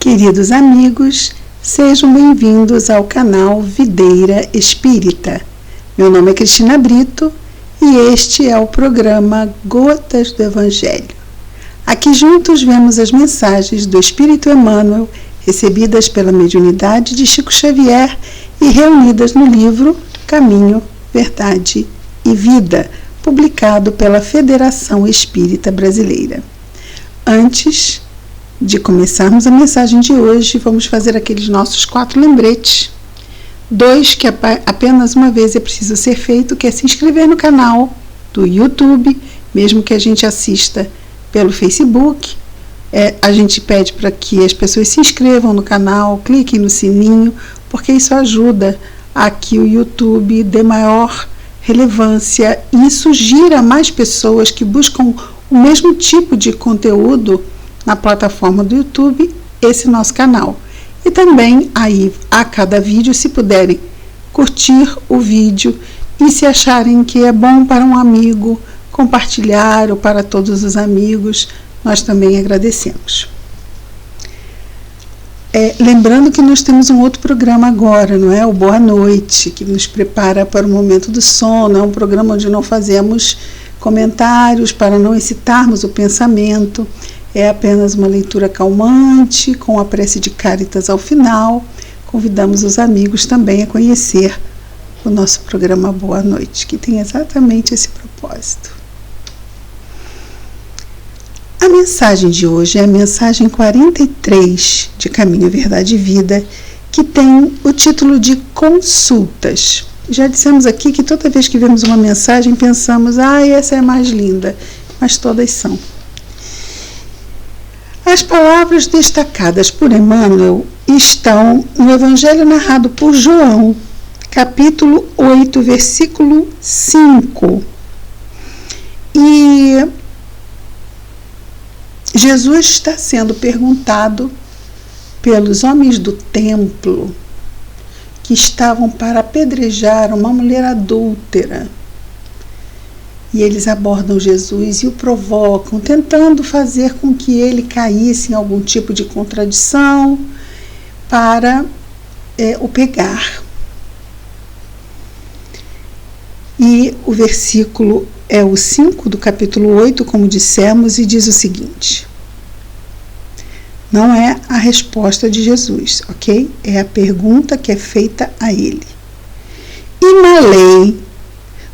Queridos amigos, sejam bem-vindos ao canal Videira Espírita. Meu nome é Cristina Brito e este é o programa Gotas do Evangelho. Aqui juntos vemos as mensagens do Espírito Emmanuel recebidas pela mediunidade de Chico Xavier e reunidas no livro Caminho, Verdade e Vida, publicado pela Federação Espírita Brasileira. Antes de começarmos a mensagem de hoje, vamos fazer aqueles nossos 4 lembretes. 2 que apenas uma vez é preciso ser feito, que é se inscrever no canal do YouTube, mesmo que a gente assista pelo Facebook. A gente pede para que as pessoas se inscrevam no canal, cliquem no sininho, porque isso ajuda a que o YouTube dê maior relevância e sugira mais pessoas que buscam o mesmo tipo de conteúdo na plataforma do YouTube, esse nosso canal. E também aí a cada vídeo, se puderem curtir o vídeo e se acharem que é bom para um amigo compartilhar ou para todos os amigos, nós também agradecemos. Lembrando que nós temos um outro programa agora, não é? O Boa Noite, que nos prepara para o momento do sono. É um programa onde não fazemos comentários para não excitarmos o pensamento. É apenas uma leitura calmante, com a prece de Cáritas ao final. Convidamos os amigos também a conhecer o nosso programa Boa Noite, que tem exatamente esse propósito. A mensagem de hoje é a mensagem 43 de Caminho, Verdade e Vida, que tem o título de Consultas. Já dissemos aqui que toda vez que vemos uma mensagem pensamos, essa é a mais linda, mas todas são. As palavras destacadas por Emmanuel estão no Evangelho narrado por João, capítulo 8, versículo 5. E Jesus está sendo perguntado pelos homens do templo que estavam para apedrejar uma mulher adúltera. E eles abordam Jesus e o provocam, tentando fazer com que ele caísse em algum tipo de contradição para o pegar. E o versículo é o 5 do capítulo 8, como dissemos, e diz o seguinte. Não é a resposta de Jesus, ok? É a pergunta que é feita a ele. E na lei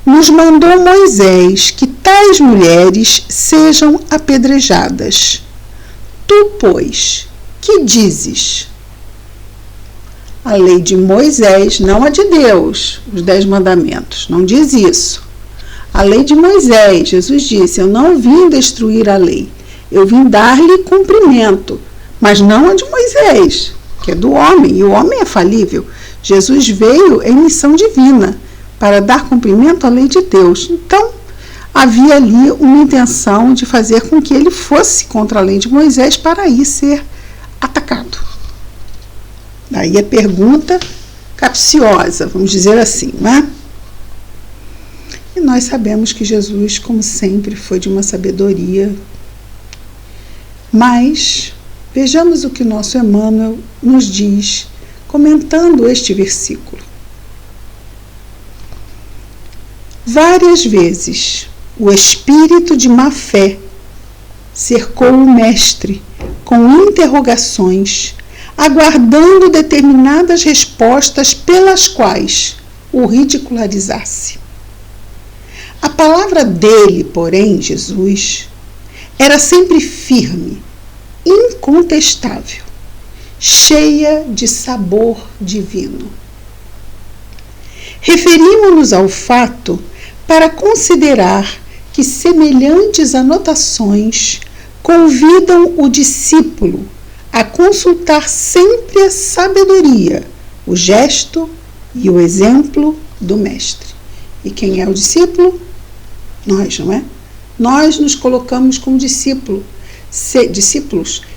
nos mandou Moisés que tais mulheres sejam apedrejadas. Tu, pois, que dizes? A lei de Moisés, não a de Deus, os 10 mandamentos, não diz isso. A lei de Moisés, Jesus disse, eu não vim destruir a lei, eu vim dar-lhe cumprimento, mas não a de Moisés, que é do homem, e o homem é falível. Jesus veio em missão divina, para dar cumprimento à lei de Deus. Então, havia ali uma intenção de fazer com que ele fosse contra a lei de Moisés para aí ser atacado. Daí a pergunta capciosa, vamos dizer assim, não é? E nós sabemos que Jesus, como sempre, foi de uma sabedoria. Mas vejamos o que o nosso Emmanuel nos diz, comentando este versículo. Várias vezes o espírito de má-fé cercou o mestre com interrogações, aguardando determinadas respostas pelas quais o ridicularizasse. A palavra dele, porém, Jesus, era sempre firme, incontestável, cheia de sabor divino. Referimos-nos ao fato para considerar que semelhantes anotações convidam o discípulo a consultar sempre a sabedoria, o gesto e o exemplo do mestre. E quem é o discípulo? Nós, não é? Nós nos colocamos como discípulos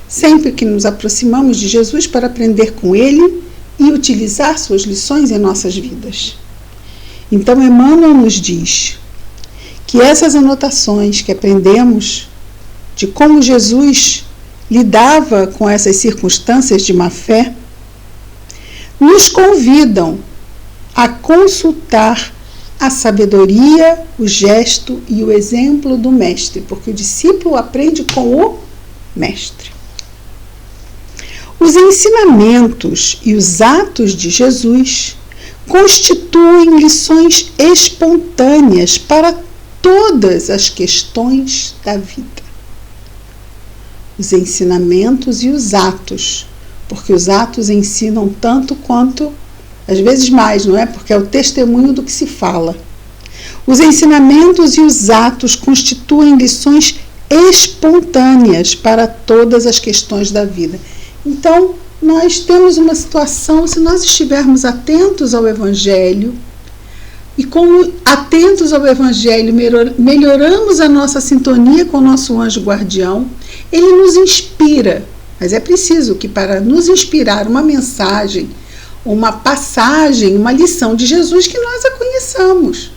sempre que nos aproximamos de Jesus para aprender com ele e utilizar suas lições em nossas vidas. Então, Emmanuel nos diz que essas anotações que aprendemos de como Jesus lidava com essas circunstâncias de má fé, nos convidam a consultar a sabedoria, o gesto e o exemplo do mestre, porque o discípulo aprende com o mestre. Os ensinamentos e os atos de Jesus constituem lições espontâneas para todas as questões da vida. Os ensinamentos e os atos, porque os atos ensinam tanto quanto, às vezes mais, não é? Porque é o testemunho do que se fala. Os ensinamentos e os atos constituem lições espontâneas para todas as questões da vida. Então, nós temos uma situação, se nós estivermos atentos ao Evangelho, e como atentos ao Evangelho melhoramos a nossa sintonia com o nosso anjo guardião, ele nos inspira. Mas é preciso que para nos inspirar uma mensagem, uma passagem, uma lição de Jesus, que nós a conheçamos.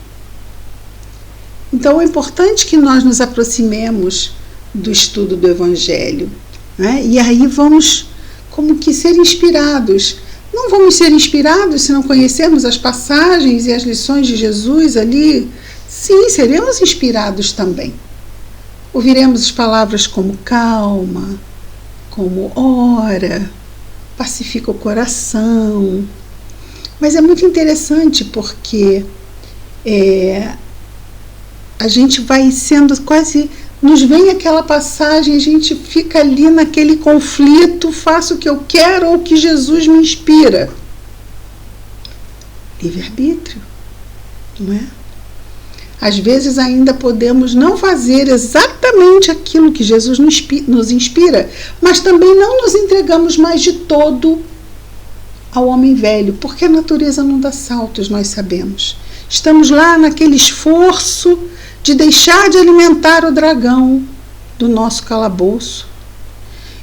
Então é importante que nós nos aproximemos do estudo do Evangelho, né? E aí vamos como que ser inspirados. Não vamos ser inspirados se não conhecermos as passagens e as lições de Jesus ali? Sim, seremos inspirados também. Ouviremos palavras como calma, como ora, pacifica o coração. Mas é muito interessante porque a gente vai sendo quase... Nos vem aquela passagem, a gente fica ali naquele conflito, faço o que eu quero ou o que Jesus me inspira. Livre-arbítrio, não é? Às vezes ainda podemos não fazer exatamente aquilo que Jesus nos inspira, mas também não nos entregamos mais de todo ao homem velho, porque a natureza não dá saltos, nós sabemos. Estamos lá naquele esforço de deixar de alimentar o dragão do nosso calabouço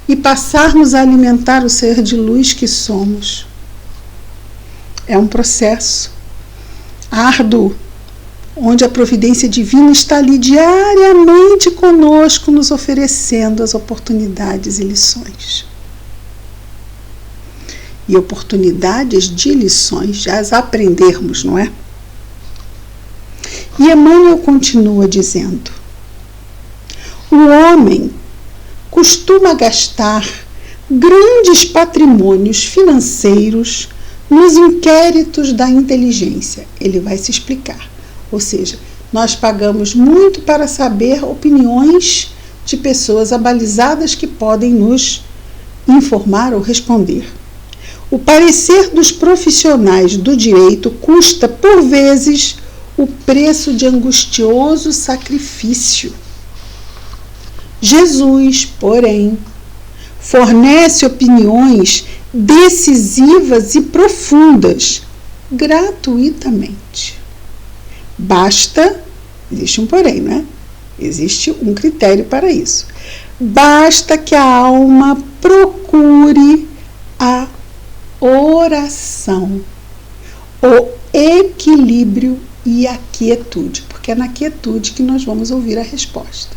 e passarmos a alimentar o ser de luz que somos. É um processo árduo, onde a providência divina está ali diariamente conosco, nos oferecendo as oportunidades e lições. E oportunidades de lições, já as aprendermos, não é? E Emmanuel continua dizendo: o homem costuma gastar grandes patrimônios financeiros nos inquéritos da inteligência. Ele vai se explicar. Ou seja, nós pagamos muito para saber opiniões de pessoas abalizadas que podem nos informar ou responder. O parecer dos profissionais do direito custa, por vezes, o preço de angustioso sacrifício. Jesus, porém, fornece opiniões decisivas e profundas, gratuitamente. Basta, existe um porém, né? Existe um critério para isso. Basta que a alma procure a oração, o equilíbrio e a quietude, porque é na quietude que nós vamos ouvir a resposta.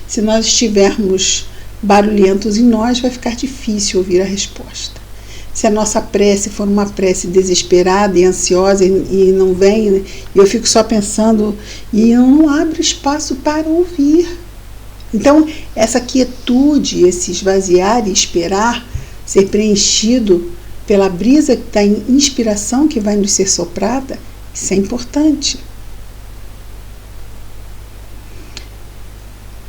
Se nós estivermos barulhentos em nós, vai ficar difícil ouvir a resposta. Se a nossa prece for uma prece desesperada e ansiosa e não vem, e eu fico só pensando, e eu não abro espaço para ouvir. Então, essa quietude, esse esvaziar e esperar ser preenchido pela brisa da inspiração que vai nos ser soprada, isso é importante.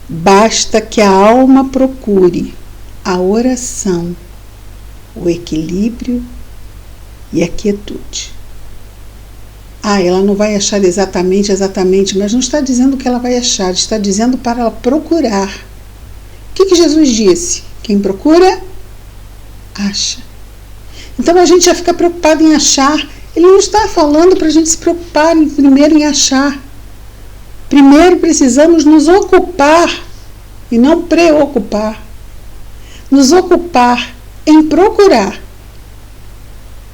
Basta que a alma procure a oração, o equilíbrio e a quietude. Ela não vai achar exatamente, mas não está dizendo que ela vai achar, está dizendo para ela procurar. O que Jesus disse? Quem procura, acha. Então a gente já fica preocupado em achar. Ele não está falando para a gente se preocupar primeiro em achar. Primeiro precisamos nos ocupar e não preocupar. Nos ocupar em procurar.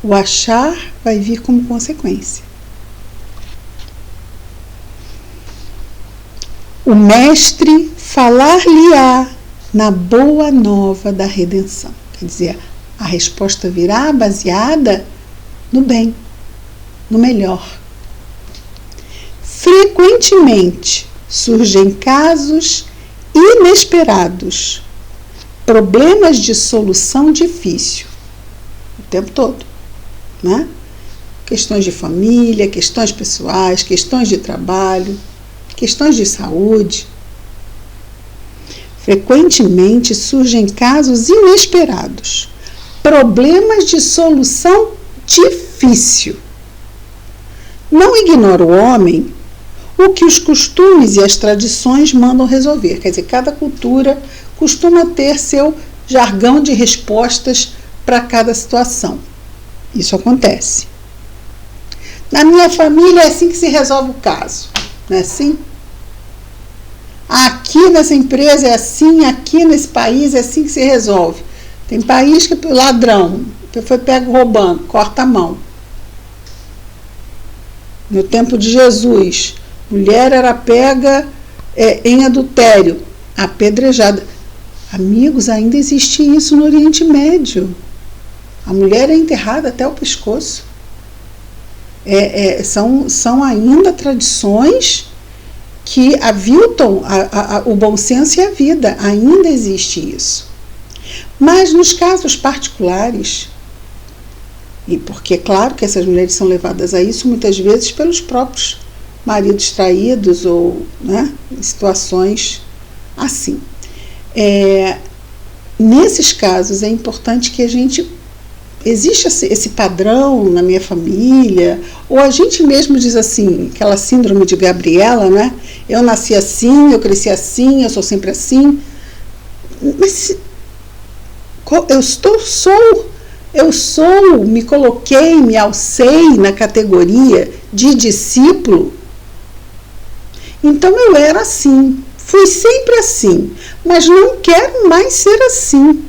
O achar vai vir como consequência. O mestre falar-lhe-á na boa nova da redenção. Quer dizer, a resposta virá baseada no bem, no melhor. Frequentemente surgem casos inesperados, problemas de solução difícil, o tempo todo, né? Questões de família, questões pessoais, questões de trabalho, questões de saúde. Frequentemente surgem casos inesperados, problemas de solução difícil. Não ignora o homem o que os costumes e as tradições mandam resolver. Quer dizer, cada cultura costuma ter seu jargão de respostas para cada situação. Isso acontece. Na minha família é assim que se resolve o caso, não é assim? Aqui nessa empresa é assim, aqui nesse país é assim que se resolve. Tem país que é ladrão, foi pego roubando, corta a mão. No tempo de Jesus, mulher era pega em adultério, apedrejada. Amigos, ainda existe isso no Oriente Médio. A mulher é enterrada até o pescoço. São ainda tradições que aviltam o bom senso e a vida. Ainda existe isso. Mas nos casos particulares, e porque é claro que essas mulheres são levadas a isso muitas vezes pelos próprios maridos traídos ou, né, situações assim. Nesses casos é importante que a gente... Existe esse padrão na minha família, ou a gente mesmo diz assim, aquela síndrome de Gabriela, né? Eu nasci assim, eu cresci assim, eu sou sempre assim. Mas me coloquei, me alcei na categoria de discípulo. Então eu era assim, fui sempre assim, mas não quero mais ser assim.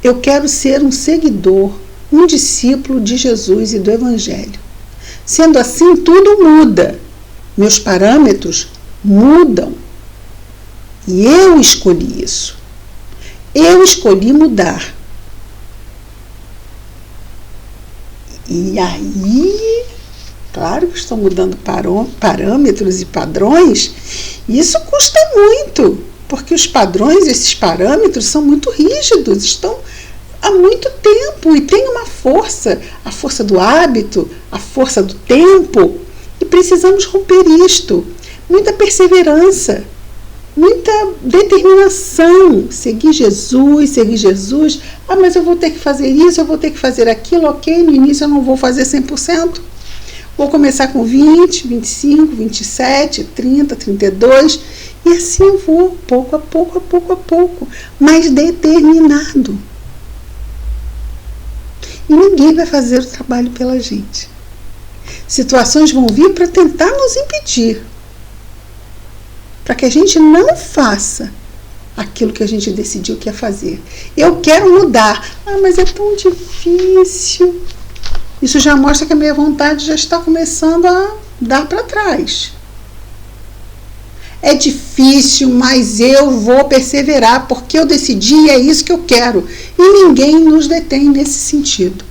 Eu quero ser um seguidor, um discípulo de Jesus e do Evangelho. Sendo assim, tudo muda. Meus parâmetros mudam. E eu escolhi isso. Eu escolhi mudar. E aí, claro que estou mudando parâmetros e padrões, e isso custa muito, porque os padrões, esses parâmetros são muito rígidos, estão há muito tempo e tem uma força, a força do hábito, a força do tempo, e precisamos romper isto. Muita perseverança, muita determinação, seguir Jesus. Ah, mas eu vou ter que fazer isso, eu vou ter que fazer aquilo, ok, no início eu não vou fazer 100%, vou começar com 20, 25, 27, 30, 32, e assim eu vou, pouco a pouco, mas determinado. E ninguém vai fazer o trabalho pela gente. Situações vão vir para tentar nos impedir, para que a gente não faça aquilo que a gente decidiu que ia fazer. Eu quero mudar. Ah, mas é tão difícil. Isso já mostra que a minha vontade já está começando a dar para trás. É difícil, mas eu vou perseverar, porque eu decidi e é isso que eu quero. E ninguém nos detém nesse sentido.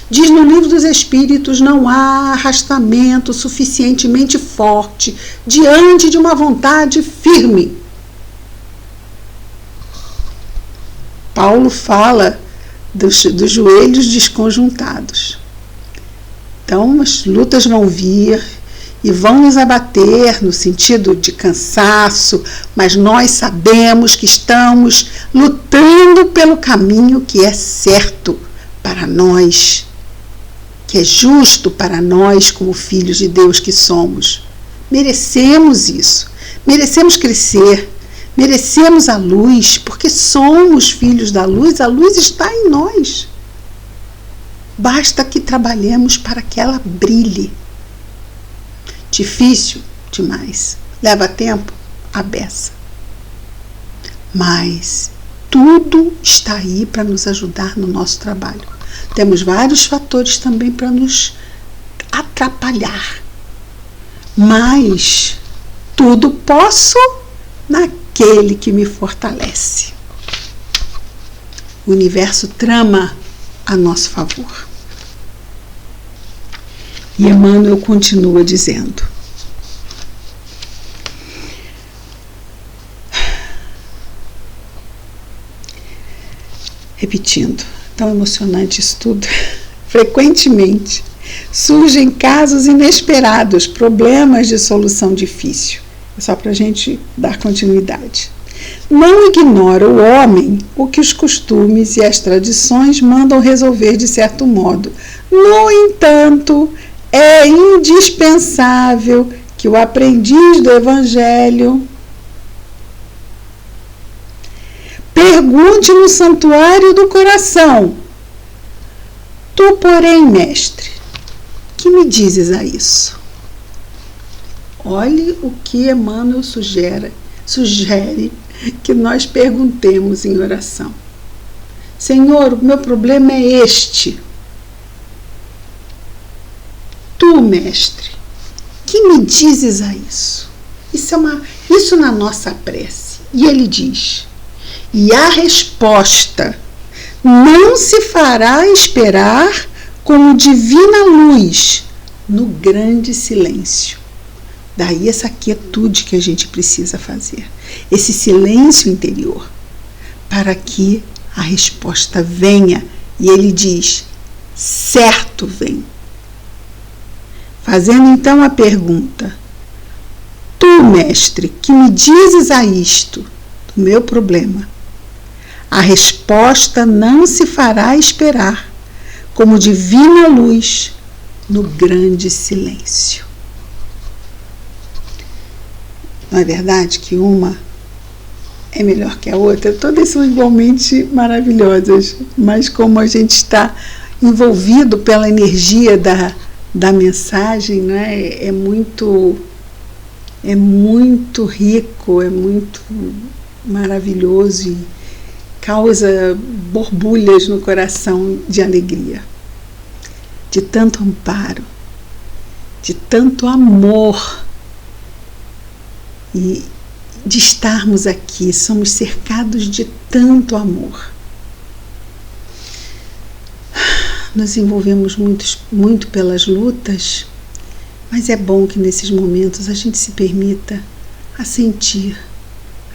Diz no Livro dos Espíritos, não há arrastamento suficientemente forte diante de uma vontade firme. Paulo fala dos joelhos desconjuntados. Então, as lutas vão vir e vão nos abater no sentido de cansaço, mas nós sabemos que estamos lutando pelo caminho que é certo para nós, que é justo para nós como filhos de Deus que somos. Merecemos isso, merecemos crescer, merecemos a luz, porque somos filhos da luz, a luz está em nós. Basta que trabalhemos para que ela brilhe. Difícil demais, leva tempo, a beça. Mas tudo está aí para nos ajudar no nosso trabalho. Temos vários fatores também para nos atrapalhar. Mas tudo posso naquele que me fortalece. O universo trama a nosso favor. E Emmanuel continua dizendo: repetindo, tão emocionante isso tudo. Frequentemente surgem casos inesperados, problemas de solução difícil. É só para a gente dar continuidade. Não ignora o homem o que os costumes e as tradições mandam resolver de certo modo. No entanto, é indispensável que o aprendiz do Evangelho pergunte no santuário do coração: tu, porém, mestre, que me dizes a isso? Olhe o que Emmanuel sugere que nós perguntemos em oração. Senhor, o meu problema é este. Tu, mestre, que me dizes a isso? Isso na nossa prece. E ele diz: e a resposta não se fará esperar como divina luz no grande silêncio. Daí essa quietude que a gente precisa fazer, esse silêncio interior, para que a resposta venha. E ele diz: certo vem. Fazendo então a pergunta: tu, mestre, que me dizes a isto, do meu problema? A resposta não se fará esperar, como divina luz no grande silêncio. Não é verdade que uma é melhor que a outra? Todas são igualmente maravilhosas, mas como a gente está envolvido pela energia da mensagem, né? É muito rico, é muito maravilhoso e causa borbulhas no coração de alegria, de tanto amparo, de tanto amor. E de estarmos aqui, somos cercados de tanto amor. Nos envolvemos muito pelas lutas, mas é bom que nesses momentos a gente se permita a sentir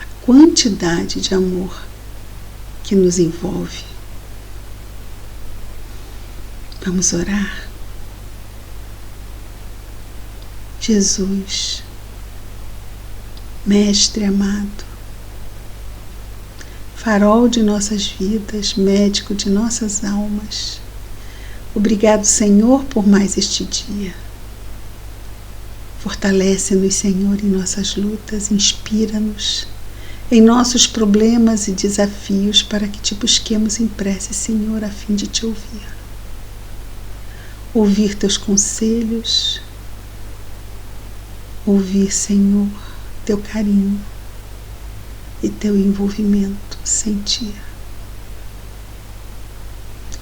a quantidade de amor que nos envolve. Vamos orar. Jesus, Mestre amado, farol de nossas vidas, médico de nossas almas, obrigado, Senhor, por mais este dia. Fortalece-nos, Senhor, em nossas lutas, inspira-nos em nossos problemas e desafios, para que te busquemos em prece, Senhor, a fim de te ouvir. Ouvir teus conselhos, ouvir, Senhor, teu carinho e teu envolvimento, sentir.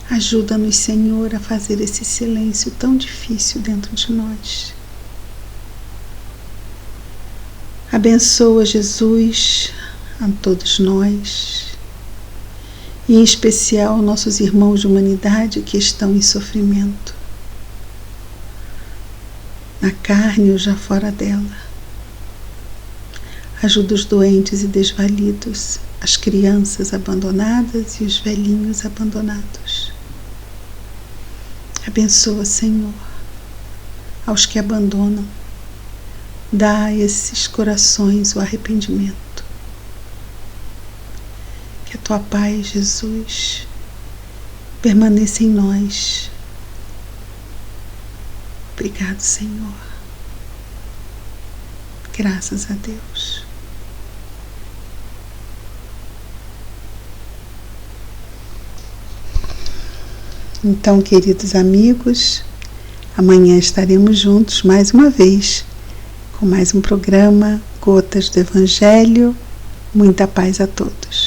Ajuda-nos, Senhor, a fazer esse silêncio tão difícil dentro de nós. Abençoa, Jesus, a todos nós, e em especial nossos irmãos de humanidade que estão em sofrimento, na carne ou já fora dela. Ajuda os doentes e desvalidos, as crianças abandonadas e os velhinhos abandonados. Abençoa, Senhor, aos que abandonam. Dá a esses corações o arrependimento. Que a tua paz, Jesus, permaneça em nós. Obrigado, Senhor. Graças a Deus. Então, queridos amigos, amanhã estaremos juntos mais uma vez, com mais um programa Gotas do Evangelho. Muita paz a todos.